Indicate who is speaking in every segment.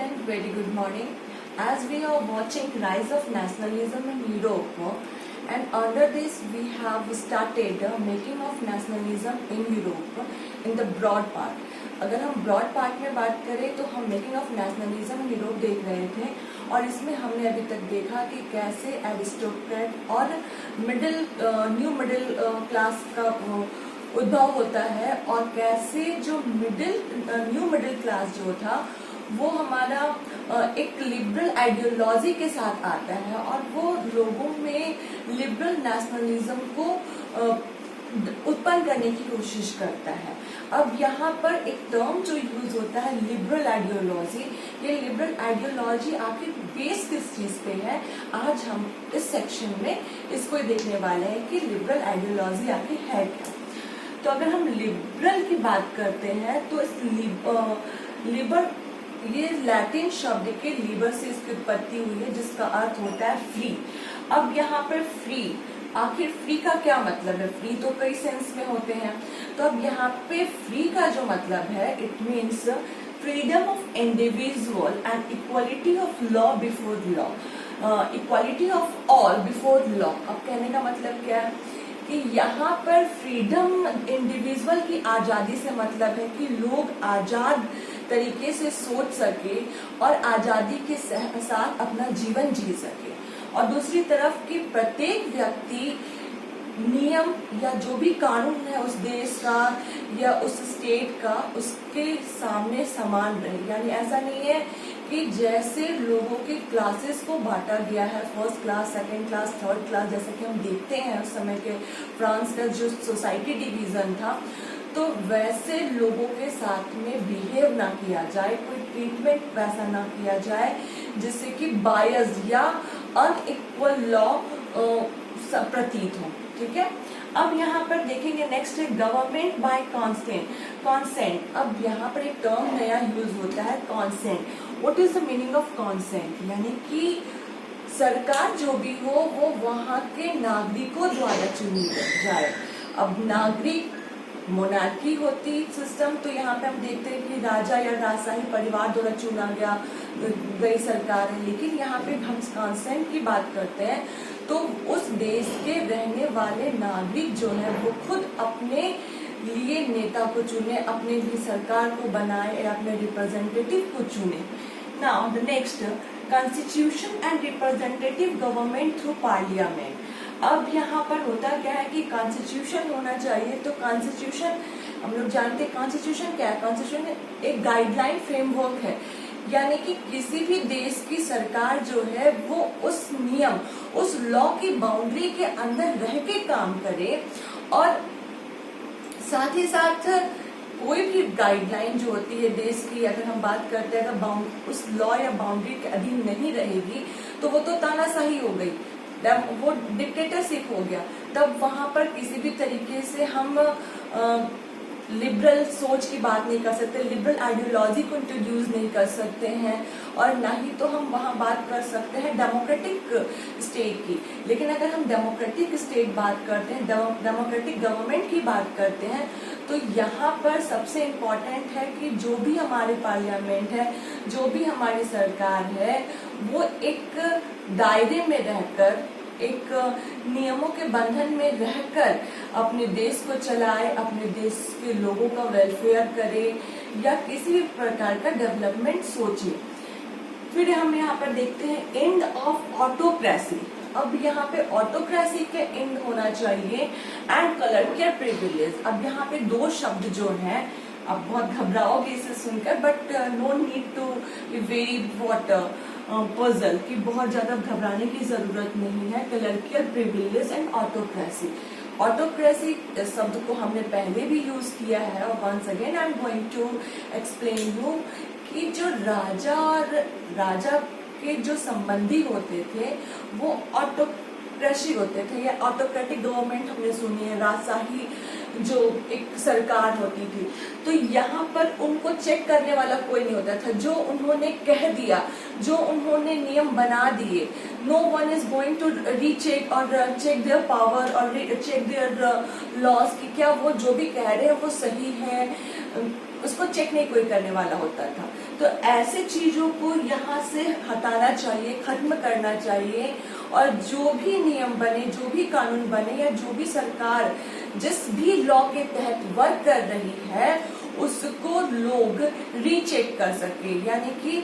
Speaker 1: and very good morning. As we are watching rise of nationalism in Europe, and under this we have started making of nationalism in Europe in the broad part. अगर हम broad part में बात करें तो हम making of nationalism in Europe देख रहे थे और इसमें हमने अभी तक देखा कि कैसे एरिस्टोक्रेट और न्यू मिडिल क्लास का उद्भव होता है और कैसे जो न्यू मिडिल क्लास जो था वो हमारा एक लिबरल आइडियोलॉजी के साथ आता है और वो लोगों में लिबरल नेशनलिज्म को उत्पन्न करने की कोशिश करता है। अब यहाँ पर एक टर्म जो यूज होता है लिबरल आइडियोलॉजी, ये लिबरल आइडियोलॉजी आखिर बेस किस चीज पे है, आज हम इस सेक्शन में इसको देखने वाले हैं कि लिबरल आइडियोलॉजी आखिर है क्या। तो अगर हम लिबरल की बात करते हैं तो इस लिबर ये लैटिन शब्द के लिबर से इसकी उत्पत्ति हुई है जिसका अर्थ होता है फ्री। अब यहाँ पर फ्री, आखिर फ्री का क्या मतलब है? फ्री तो कई सेंस में होते हैं, तो अब यहाँ पे फ्री का जो मतलब है it means freedom of individual and equality of law before law, equality of all before law. अब कहने का मतलब क्या है कि यहाँ पर फ्रीडम इंडिविजुअल की आजादी से मतलब है कि लोग आजाद तरीके से सोच सके और आजादी के साथ अपना जीवन जी सके, और दूसरी तरफ कि प्रत्येक व्यक्ति नियम या जो भी कानून है उस देश का या उस स्टेट का उसके सामने समान रहे। यानी ऐसा नहीं है कि जैसे लोगों के क्लासेस को बांटा गया है, first class, second class, third class, जैसे कि हम देखते हैं उस समय के फ्रांस का जो सोसाइटी डिवीजन था, तो वैसे लोगों के साथ में बिहेव ना किया जाए, कोई ट्रीटमेंट वैसा ना किया जाए जिससे कि बायस्ड या अनइक्वल लॉ प्रतीत हो। ठीक है, अब यहाँ पर देखेंगे नेक्स्ट है गवर्नमेंट बाय कॉन्सेंट। अब यहाँ पर एक टर्म नया यूज होता है consent. What is the meaning of consent? यानी कि सरकार जो भी हो वो वहाँ के नागरिकों द्वारा चुनी जाए। अब नागरिक मोनार्की होती सिस्टम, तो यहाँ पे हम देखते हैं कि राजा या राजशाही परिवार द्वारा चुना गई सरकार है, लेकिन यहाँ पे हम कॉन्सेंट की बात करते हैं तो उस देश के रहने वाले नागरिक जो है वो खुद अपने लिए नेता को चुने, अपने लिए सरकार को बनाए या अपने रिप्रेजेंटेटिव को चुने। Now the next, constitution and representative government through parliament. अब यहाँ पर होता क्या है कि कॉन्स्टिट्यूशन होना चाहिए, तो कॉन्स्टिट्यूशन हम लोग जानते हैं कॉन्स्टिट्यूशन क्या है। कॉन्स्टिट्यूशन एक गाइडलाइन फ्रेमवर्क है, यानी कि किसी भी देश की सरकार जो है वो उस नियम, उस लॉ की बाउंड्री के अंदर रह के काम करे और साथ ही साथ कोई भी गाइडलाइन जो होती है देश की, अगर हम बात करते हैं अगर उस लॉ या बाउंड्री के अधीन नहीं रहेगी तो वो तो तानाशाही हो गई, वो डिक्टेटरशिप हो गया। तब वहां पर किसी भी तरीके से हम लिबरल सोच की बात नहीं कर सकते, लिबरल आइडियोलॉजी को इंट्रोड्यूस नहीं कर सकते हैं, और ना ही तो हम वहां बात कर सकते हैं डेमोक्रेटिक स्टेट की। लेकिन अगर हम डेमोक्रेटिक स्टेट बात करते हैं, डेमोक्रेटिक गवर्नमेंट की बात करते हैं, तो यहाँ पर सबसे इम्पोर्टेंट है कि जो भी हमारे पार्लियामेंट है, जो भी हमारी सरकार है, वो एक दायरे में रहकर, एक नियमों के बंधन में रहकर अपने देश को चलाए, अपने देश के लोगों का वेलफेयर करे या किसी भी प्रकार का डेवलपमेंट सोचे। फिर हम यहाँ पर देखते हैं एंड ऑफ ऑटोक्रेसी। अब यहाँ पे ऑटोक्रेसी के एंड होना चाहिए एंड क्लर्कियल प्रिविलेज। अब यहाँ पे दो शब्द जो हैं, अब बहुत घबराओगे इसे सुनकर, but no need to be very puzzle कि बहुत ज्यादा घबराने की जरूरत नहीं है। Clerical privilege and autocracy. Autocracy शब्द को हमने पहले भी यूज किया है और once again I am going to explain you कि जो राजा और राजा के जो संबंधी होते थे वो ऑटोक्रेसी होते थे या ऑटोक्रेटिक गवर्नमेंट हमने सुनी है, राजशाही जो एक सरकार होती थी। तो यहाँ पर उनको चेक करने वाला कोई नहीं होता था, जो उन्होंने कह दिया, जो उन्होंने नियम बना दिए, no one is going to recheck और चेक देयर पावर और चेक देयर लॉज कि क्या वो जो भी कह रहे हैं वो सही है उसको चेक नहीं कोई करने वाला होता था। तो ऐसे चीजों को यहाँ से हटाना चाहिए, खत्म करना चाहिए, और जो भी नियम बने, जो भी कानून बने, या जो भी सरकार जिस भी लॉ के तहत वर्क कर रही है उसको लोग रीचेक कर सके, यानी कि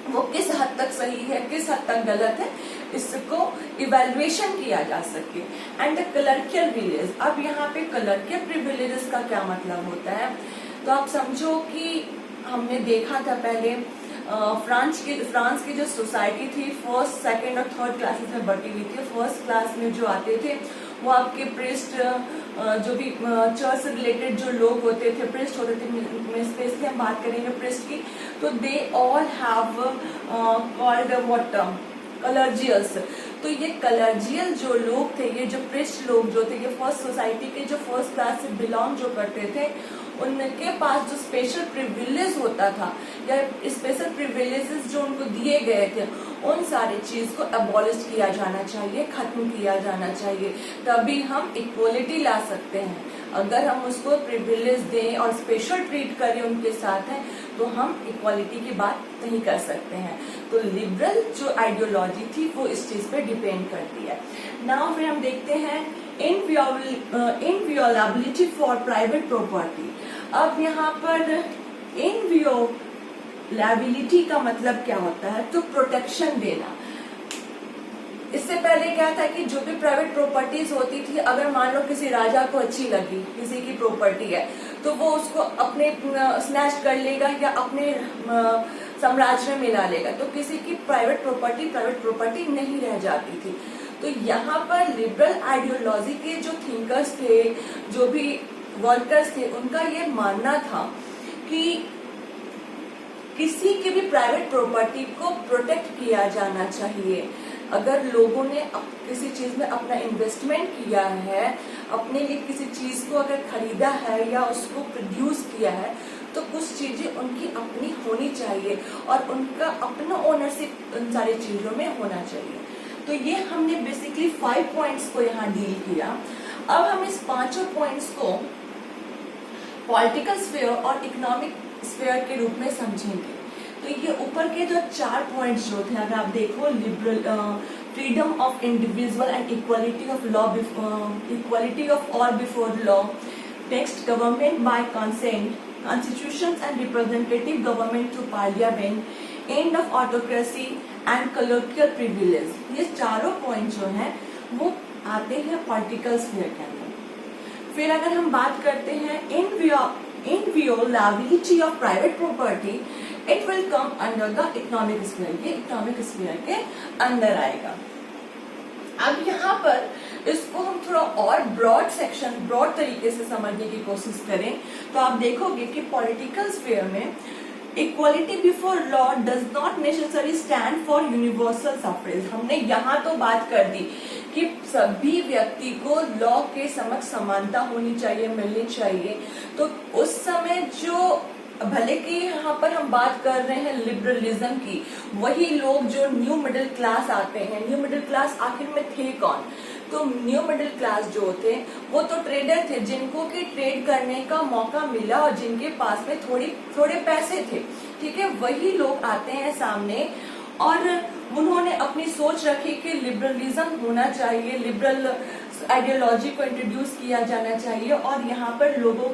Speaker 1: वो किस हद तक सही है, किस हद तक गलत है, इसको इवेल्युएशन किया जा सके। एंड द क्लर्कियल प्रिविलेज, अब यहाँ पे क्लर्कियल प्रिविलेजेस का क्या मतलब होता है, तो आप समझो कि हमने देखा था पहले फ्रांस की जो सोसाइटी थी फर्स्ट, सेकंड और थर्ड क्लासेस में बटी हुई थी। फर्स्ट क्लास में जो आते थे वो आपके प्रिस्ट, जो भी चर्च से रिलेटेड जो लोग होते थे, प्रिस्ट होते थे, स्पेशली हम बात करेंगे प्रिस्ट की, तो they all have called what term, कलर्जियल्स। तो ये कलर्जियल जो लोग थे, ये जो प्रिस्ट लोग जो थे, ये फर्स्ट सोसाइटी के जो फर्स्ट क्लास से बिलोंग जो करते थे, उनके पास जो स्पेशल प्रिविलेज होता था या स्पेशल प्रिविलेजेस जो उनको दिए गए थे, उन सारी चीज को अबॉलिश किया जाना चाहिए, खत्म किया जाना चाहिए, तभी हम इक्वलिटी ला सकते हैं। अगर हम उसको प्रिविलेज दें और स्पेशल ट्रीट करें उनके साथ है, तो हम इक्वालिटी की बात नहीं कर सकते हैं। तो लिबरल जो आइडियोलॉजी थी वो इस चीज पे डिपेंड करती है। नाउ फिर हम देखते हैं इनवियोलेबिलिटी फॉर प्राइवेट प्रॉपर्टी। अब यहाँ पर इनवियोलेबिलिटी का मतलब क्या होता है, तो प्रोटेक्शन देना। इससे पहले क्या था कि जो भी प्राइवेट प्रॉपर्टीज होती थी, अगर मान लो किसी राजा को अच्छी लगी, किसी की प्रॉपर्टी है, तो वो उसको अपने स्नैच कर लेगा या अपने साम्राज्य में मिला लेगा, तो किसी की प्राइवेट प्रॉपर्टी नहीं रह जाती थी। तो यहाँ पर लिबरल आइडियोलॉजी के जो थिंकर्स थे, जो भी वर्कर्स थे, उनका ये मानना था कि किसी की भी प्राइवेट प्रॉपर्टी को प्रोटेक्ट किया जाना चाहिए। अगर लोगों ने किसी चीज में अपना इन्वेस्टमेंट किया है, अपने लिए किसी चीज को अगर खरीदा है या उसको प्रोड्यूस किया है, तो कुछ चीजें उनकी अपनी होनी चाहिए और उनका अपना ओनरशिप उन सारी चीजों में होना चाहिए। तो ये हमने बेसिकली 5 पॉइंट्स को यहाँ डील किया। अब हम इस 5 पॉइंट्स को पॉलिटिकल स्फीयर और इकोनॉमिक स्फीयर के रूप में समझेंगे। तो ये ऊपर के जो 4 पॉइंट्स जो थे, अगर आप देखो, liberal freedom of individual and equality of law, equality of all before law, next government by consent, constitutions and representative government through parliament, end of autocracy and colloquial privilege, ये चारों पॉइंट जो हैं वो आते हैं पॉलिटिकल स्फीयर के अंदर। फिर अगर हम बात करते हैं inviolability of private property, it will come under the economic sphere, ये इकोनॉमिक स्फीयर के अंदर आएगा। अब यहाँ पर इसको हम थोड़ा और ब्रॉड तरीके से समझने की कोशिश करें, तो आप देखोगे कि पॉलिटिकल स्फीयर में equality before law does not necessary stand for universal suffrage. हमने यहाँ तो बात कर दी कि सभी व्यक्ति को लॉ के समक्ष समानता होनी चाहिए, मिलनी चाहिए। तो उस समय जो, भले कि यहाँ पर हम बात कर रहे हैं लिबरलिज्म की, वही लोग जो न्यू मिडिल क्लास आते हैं, न्यू मिडिल क्लास आखिर में थे कौन, तो न्यू मिडिल क्लास जो थे वो तो ट्रेडर थे, जिनको कि ट्रेड करने का मौका मिला और जिनके पास में थोड़े पैसे थे, ठीक है, वही लोग आते हैं सामने और उन्होंने अपनी सोच रखी कि लिबरलिज्म होना चाहिए, लिबरल आइडियोलॉजी को इंट्रोड्यूस किया जाना चाहिए और यहाँ पर लोगों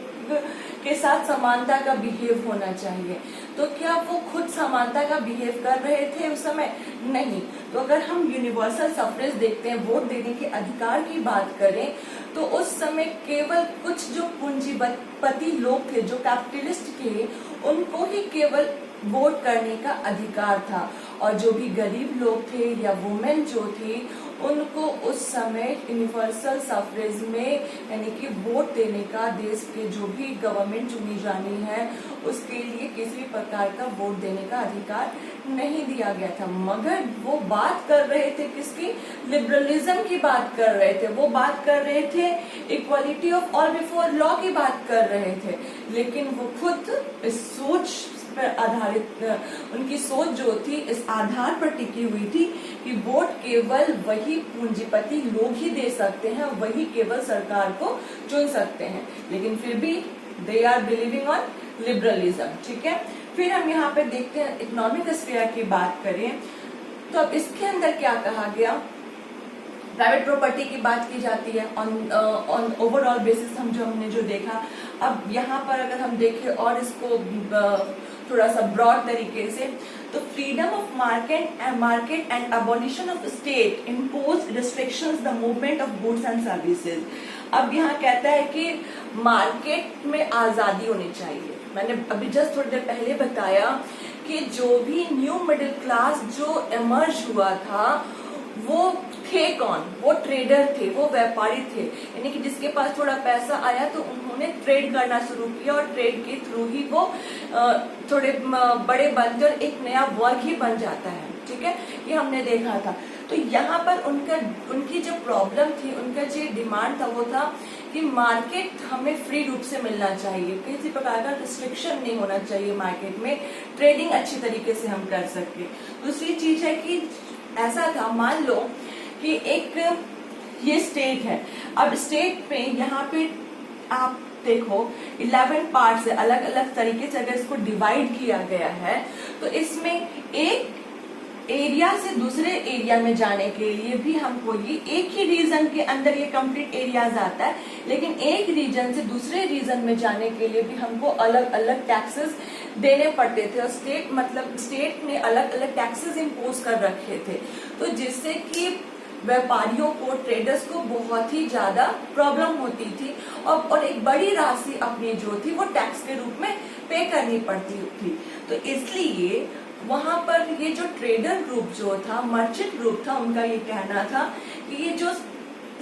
Speaker 1: के साथ समानता का बिहेव होना चाहिए। तो क्या वो खुद समानता का बिहेव कर रहे थे उस समय? नहीं। तो अगर हम यूनिवर्सल सफरेज देखते हैं, वोट देने के अधिकार की बात करें, तो उस समय केवल कुछ जो पूंजीपति लोग थे, जो कैपिटलिस्ट थे, उनको ही केवल वोट करने का अधिकार था और जो भी गरीब लोग थे या वुमेन जो थी, उनको उस समय यूनिवर्सल सफरेज में यानी कि वोट देने का, देश के जो भी गवर्नमेंट चुनी जानी है उसके लिए किसी भी प्रकार का वोट देने का अधिकार नहीं दिया गया था। मगर वो बात कर रहे थे किसकी? लिबरलिज्म की बात कर रहे थे, वो बात कर रहे थे equality of all before law की बात कर रहे थे, लेकिन वो खुद इस सोच पर आधारित, उनकी सोच जो थी इस आधार पर टिकी हुई थी कि वोट केवल वही पूंजीपति लोग ही दे सकते हैं, वही केवल सरकार को चुन सकते हैं। लेकिन फिर भी they are believing on liberalism. ठीक है, फिर हम यहाँ पे देखते हैं इकोनॉमिक स्फीयर की बात करें तो अब इसके अंदर क्या कहा गया, प्राइवेट प्रॉपर्टी की बात की जाती है ऑन ओवरऑल बेसिस, हमने जो देखा। अब यहाँ पर अगर हम देखें और इसको थोड़ा सा ब्रॉड तरीके से, तो freedom of market and abolition of state impose restrictions the movement of goods and services. अब यहाँ कहता है कि मार्केट में आजादी होनी चाहिए। मैंने अभी जस्ट थोड़ी देर पहले बताया कि जो भी न्यू मिडिल क्लास जो इमर्ज हुआ था वो थे कौन, वो ट्रेडर थे, वो व्यापारी थे, यानी कि जिसके पास थोड़ा पैसा आया तो उन्होंने ट्रेड करना शुरू किया और ट्रेड के थ्रू ही वो थोड़े बड़े बनकर एक नया वर्ग ही बन जाता है। ठीक है, ये हमने देखा था। तो यहाँ पर उनकी जो प्रॉब्लम थी, उनका जो डिमांड था वो था कि मार्केट हमें फ्री रूप से मिलना चाहिए, किसी प्रकार का रिस्ट्रिक्शन नहीं होना चाहिए मार्केट में, ट्रेडिंग अच्छी तरीके से हम कर सके। दूसरी चीज है कि ऐसा था, मान लो कि एक ये स्टेट है, अब स्टेट पे यहाँ पे आप देखो 11 पार्ट्स है, अलग अलग तरीके से अगर इसको डिवाइड किया गया है तो इसमें एक एरिया से दूसरे एरिया में जाने के लिए भी हमको ये एक ही रीजन के अंदर ये कंप्लीट एरियाज आता है, लेकिन एक रीजन से दूसरे रीजन में जाने के लिए भी हमको अलग अलग टैक्सेस देने पड़ते थे। और स्टेट ने अलग अलग टैक्सेस इम्पोज कर रखे थे, तो जिससे कि व्यापारियों को, ट्रेडर्स को बहुत ही ज्यादा प्रॉब्लम होती थी और एक बड़ी राशि अपनी जो थी वो टैक्स के रूप में पे करनी पड़ती थी। तो इसलिए वहां पर ये जो ट्रेडर ग्रुप जो था, मर्चेंट ग्रुप था, उनका ये कहना था कि ये जो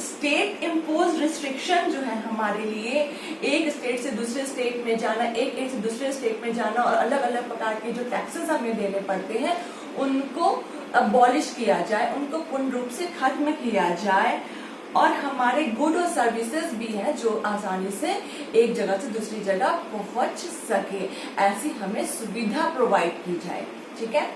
Speaker 1: स्टेट इम्पोज रिस्ट्रिक्शन जो है हमारे लिए, एक स्टेट से दूसरे स्टेट में जाना, एक से दूसरे स्टेट में जाना और अलग अलग प्रकार के जो टैक्सेस हमें देने पड़ते हैं उनको अबॉलिश किया जाए, उनको पूर्ण रूप से खत्म किया जाए और हमारे गुड और सर्विसेज भी हैं जो आसानी से एक जगह से दूसरी जगह पहुंच सके, ऐसी हमें सुविधा प्रोवाइड की जाए। ठीक है,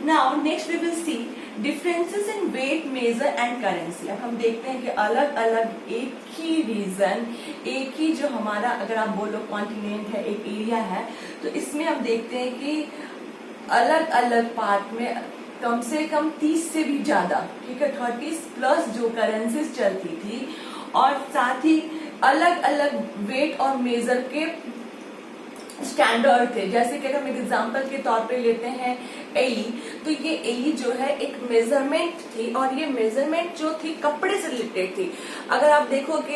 Speaker 1: now next we will see differences in weight, measure and currency. अब हम देखते हैं कि अलग अलग एक ही रीजन, एक ही जो हमारा अगर आप बोलो कॉन्टिनेंट है, एक एरिया है, तो इसमें हम देखते हैं कि अलग अलग पार्ट में कम से कम 30 से भी ज्यादा, ठीक है, 30 प्लस जो करेंसीज चलती थी और साथ ही अलग अलग वेट और मेजर के स्टैंडर्ड थे। जैसे कि हम एग्जांपल के तौर पे लेते हैं एई, तो ये एई जो है एक मेजरमेंट थी और ये मेजरमेंट जो थी कपड़े से रिलेटेड थी। अगर आप देखो कि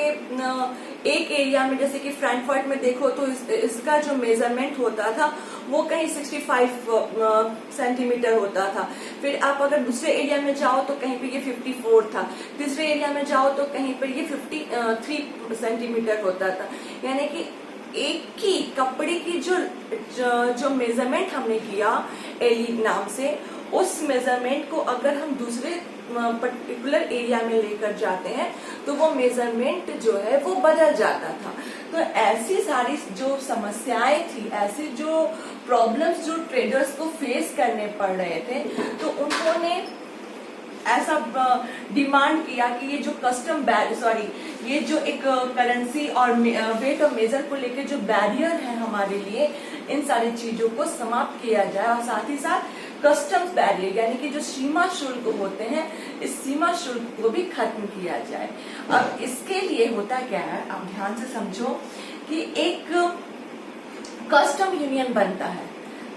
Speaker 1: एक एरिया में जैसे कि फ्रैंकफर्ट में देखो तो इसका जो मेजरमेंट होता था वो कहीं 65 सेंटीमीटर होता था। फिर आप अगर दूसरे एरिया में जाओ तो कहीं पे ये 54 था, तीसरे एरिया में जाओ तो कहीं पर ये 53 सेंटीमीटर होता था। यानी कि एक ही कपड़े की जो मेजरमेंट हमने किया एली नाम से, उस मेजरमेंट को अगर हम दूसरे पर्टिकुलर एरिया में लेकर जाते हैं तो वो मेजरमेंट जो है वो बदल जाता था। तो ऐसी सारी जो समस्याएं थी, ऐसी जो प्रॉब्लम्स जो ट्रेडर्स को फेस करने पड़ रहे थे, तो उन्होंने ऐसा डिमांड किया कि ये जो ये जो एक करेंसी और वेट और मेजर को लेकर जो बैरियर है हमारे लिए, इन सारी चीजों को समाप्त किया जाए और साथ ही साथ कस्टम्स बैरियर यानी कि जो सीमा शुल्क होते हैं, इस सीमा शुल्क को भी खत्म किया जाए। अब इसके लिए होता क्या है, आप ध्यान से समझो कि एक कस्टम यूनियन बनता है।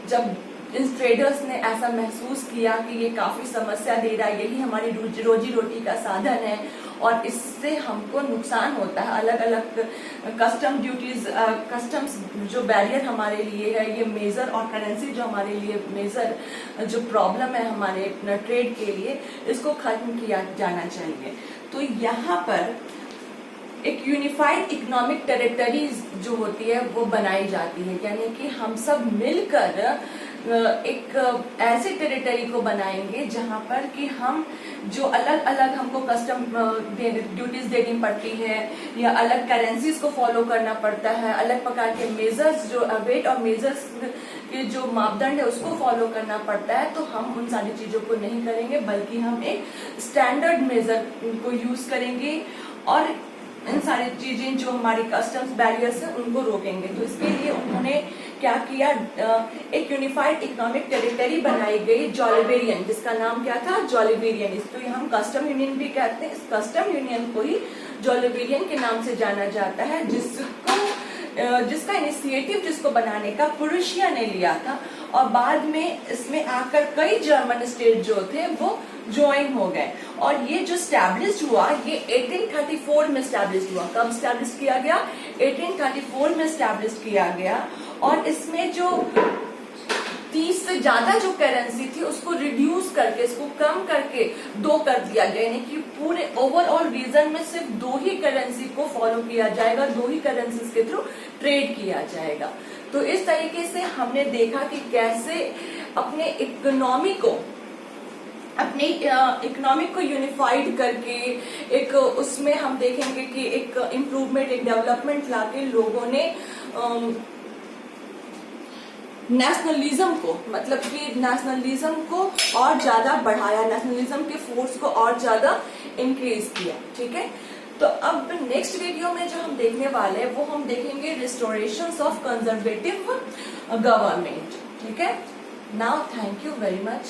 Speaker 1: जब इन ट्रेडर्स ने ऐसा महसूस किया कि ये काफी समस्या दे रहा है, यही हमारी रोजी रोटी का साधन है और इससे हमको नुकसान होता है, अलग अलग कस्टम ड्यूटीज, कस्टम्स जो बैरियर हमारे लिए है, ये मेजर और करेंसी जो हमारे लिए मेजर जो प्रॉब्लम है हमारे ट्रेड के लिए, इसको खत्म किया जाना चाहिए। तो यहाँ पर एक यूनिफाइड इकोनॉमिक टेरिटरीज जो होती है वो बनाई जाती है, यानी कि हम सब मिलकर एक ऐसी टेरिटरी को बनाएंगे जहां पर कि हम जो अलग अलग हमको कस्टम ड्यूटीज देनी पड़ती है या अलग करेंसीज को फॉलो करना पड़ता है, अलग प्रकार के मेजर्स जो वेट और मेजर्स के जो मापदंड है उसको फॉलो करना पड़ता है, तो हम उन सारी चीजों को नहीं करेंगे, बल्कि हम एक स्टैंडर्ड मेजर को यूज करेंगे और इन सारी चीजें जो हमारी कस्टम्स बैरियर्स है उनको रोकेंगे। तो इसके लिए उन्होंने क्या किया, एक यूनिफाइड इकोनॉमिक टेरिटरी बनाई गई जॉलिवेरियन, जिसका नाम क्या था, जॉलिवेरियन। इसको हम कस्टम यूनियन भी कहते हैं। इस कस्टम यूनियन को ही जॉलिवेरियन के नाम से जाना जाता है, जिसका इनिशिएटिव, जिसको बनाने का प्रुशिया ने लिया था। और बाद में इसमें आकर कई जर्मन स्टेट जो थे वो ज्वाइन हो गए। और ये जो स्टैब्लिश हुआ, ये 1834 में स्टैब्लिश हुआ। कब स्टैब्लिश किया गया, 1834 में स्टैब्लिश किया गया। और इसमें जो 30 से ज्यादा जो करेंसी थी उसको रिड्यूस करके, इसको कम करके 2 कर दिया गया, यानी कि पूरे ओवरऑल रीजन में सिर्फ 2 ही करेंसी को फॉलो किया जाएगा, 2 ही करेंसीज के थ्रू ट्रेड किया जाएगा। तो इस तरीके से हमने देखा कि कैसे अपने इकोनॉमिक को यूनिफाइड करके एक उसमें हम देखेंगे कि एक इम्प्रूवमेंट, एक डेवलपमेंट लाके लोगों ने नेशनलिज्म को, मतलब कि नेशनलिज्म को और ज्यादा बढ़ाया, नेशनलिज्म के फोर्स को और ज्यादा इंक्रीज किया। ठीक है, तो अब नेक्स्ट वीडियो में जो हम देखने वाले हैं वो हम देखेंगे रिस्टोरेशन ऑफ कंजर्वेटिव गवर्नमेंट। ठीक है, now thank you very much.